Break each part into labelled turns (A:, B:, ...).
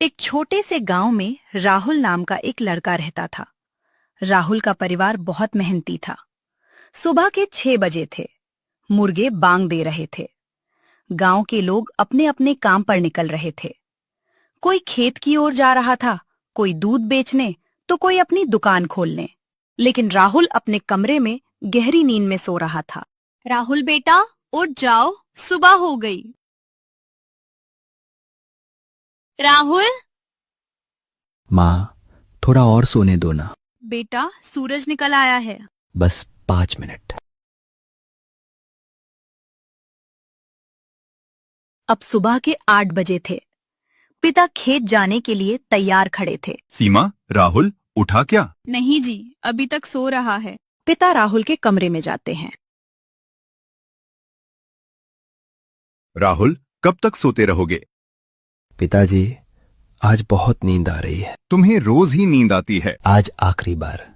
A: एक छोटे से गांव में राहुल नाम का एक लड़का रहता था। राहुल का परिवार बहुत मेहनती था। सुबह के 6 बजे थे। मुर्गे बांग दे रहे थे। गांव के लोग अपने अपने काम पर निकल रहे थे। कोई खेत की ओर जा रहा था, कोई दूध बेचने तो कोई अपनी दुकान खोलने। लेकिन राहुल अपने कमरे में गहरी नींद में सो रहा था।
B: राहुल बेटा, उठ जाओ, सुबह हो गई। राहुल
C: माँ, थोड़ा और सोने दो ना।
B: बेटा, सूरज निकल आया है।
C: बस 5 मिनट।
A: अब सुबह के 8 बजे थे। पिता खेत जाने के लिए तैयार खड़े थे।
D: सीमा, राहुल उठा क्या?
B: नहीं जी, अभी तक सो रहा है।
A: पिता राहुल के कमरे में जाते हैं।
D: राहुल, कब तक सोते रहोगे?
C: पिताजी, आज बहुत नींद आ रही है।
D: तुम्हें रोज ही नींद आती है।
C: आज आखिरी बार।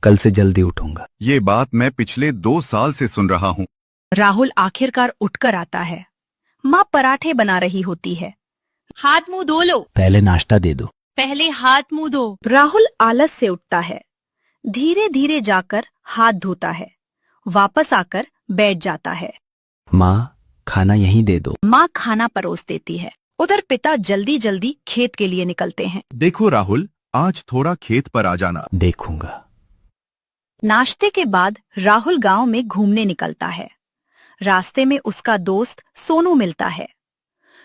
C: कल से जल्दी उठूंगा।
D: ये बात मैं पिछले 2 साल से सुन रहा हूँ।
A: राहुल आखिरकार उठकर आता है। माँ पराठे बना रही होती है।
B: हाथ मुंह धो लो।
C: पहले नाश्ता दे दो।
B: पहले हाथ मुंह धो।
A: राहुल आलस से उठता है। धीरे धीरे जाकर हाथ धोता है। वापस आकर बैठ जाता है।
C: माँ, खाना यहीं दे दो।
A: माँ खाना परोस देती है। उधर पिता जल्दी जल्दी खेत के लिए निकलते हैं।
D: देखो राहुल, आज थोड़ा खेत पर आ जाना।
C: देखूंगा।
A: नाश्ते के बाद राहुल गांव में घूमने निकलता है। रास्ते में उसका दोस्त सोनू मिलता है।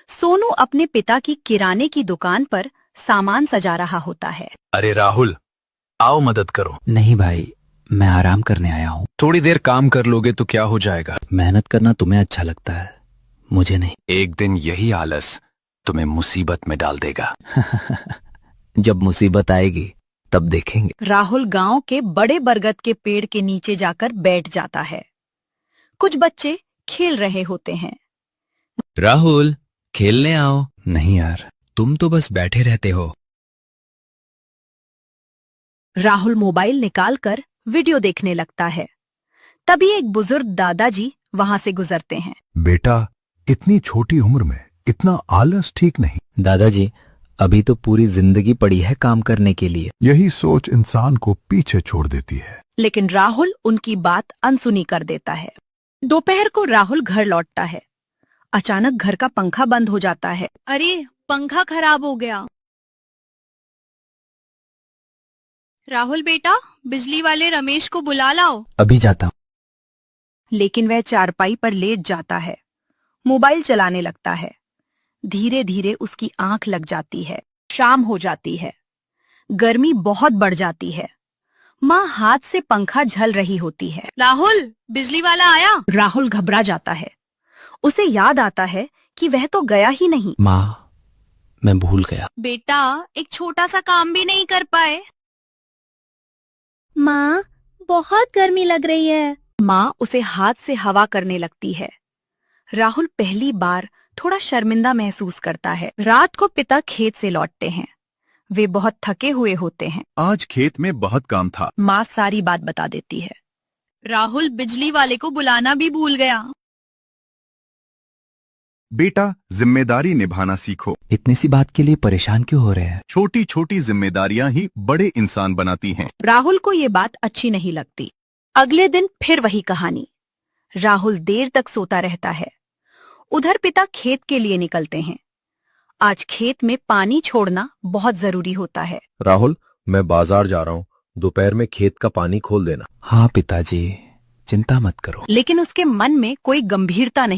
A: सोनू अपने पिता की किराने की दुकान पर सामान सजा रहा होता है।
E: अरे राहुल, आओ मदद करो।
C: नहीं भाई, मैं आराम करने आया हूँ।
E: थोड़ी देर काम कर लोगे तो क्या हो जाएगा।
C: मेहनत करना तुम्हें अच्छा लगता है, मुझे नहीं।
E: एक दिन यही आलस तुम्हें मुसीबत में डाल देगा।
C: जब मुसीबत आएगी तब देखेंगे।
A: राहुल गांव के बड़े बरगद के पेड़ के नीचे जाकर बैठ जाता है। कुछ बच्चे खेल रहे होते हैं।
C: राहुल, खेलने आओ। नहीं यार, तुम तो बस बैठे रहते हो।
A: राहुल मोबाइल निकालकर वीडियो देखने लगता है। तभी एक बुजुर्ग दादाजी वहां से गुजरते हैं।
F: बेटा, इतनी छोटी उम्र में इतना आलस ठीक नहीं।
C: दादाजी, अभी तो पूरी जिंदगी पड़ी है काम करने के लिए।
F: यही सोच इंसान को पीछे छोड़ देती है।
A: लेकिन राहुल उनकी बात अनसुनी कर देता है। दोपहर को राहुल घर लौटता है। अचानक घर का पंखा बंद हो जाता है।
B: अरे, पंखा खराब हो गया। राहुल बेटा, बिजली वाले रमेश को बुला लाओ।
C: अभी जाता हूँ।
A: लेकिन वह चारपाई पर लेट जाता है। मोबाइल चलाने लगता है। धीरे धीरे उसकी आंख लग जाती है। शाम हो जाती है। गर्मी बहुत बढ़ जाती है। माँ हाथ से पंखा झल रही होती है।
B: राहुल, बिजली वाला आया।
A: राहुल घबरा जाता है। उसे याद आता है कि वह तो गया ही नहीं।
C: माँ, मैं भूल गया।
B: बेटा, एक छोटा सा काम भी नहीं कर पाए।
G: माँ, बहुत गर्मी लग रही है।
A: माँ उसे हाथ से हवा करने लगती है। राहुल पहली बार थोड़ा शर्मिंदा महसूस करता है। रात को पिता खेत से लौटते हैं। वे बहुत थके हुए होते हैं।
D: आज खेत में बहुत काम था।
A: माँ सारी बात बता देती है।
B: राहुल बिजली वाले को बुलाना भी भूल गया।
D: बेटा, जिम्मेदारी निभाना सीखो।
C: इतनी सी बात के लिए परेशान क्यों हो रहे हैं?
D: छोटी छोटी जिम्मेदारियां ही बड़े इंसान बनाती हैं।
A: राहुल को ये बात अच्छी नहीं लगती। अगले दिन फिर वही कहानी। राहुल देर तक सोता रहता है। उधर पिता खेत के लिए निकलते हैं। आज खेत में पानी छोड़ना बहुत जरूरी होता है।
H: राहुल, मैं बाजार जा रहा हूँ। दोपहर में खेत का पानी खोल देना।
C: हाँ पिताजी, चिंता मत करो।
A: लेकिन उसके मन में कोई गंभीरता नहीं।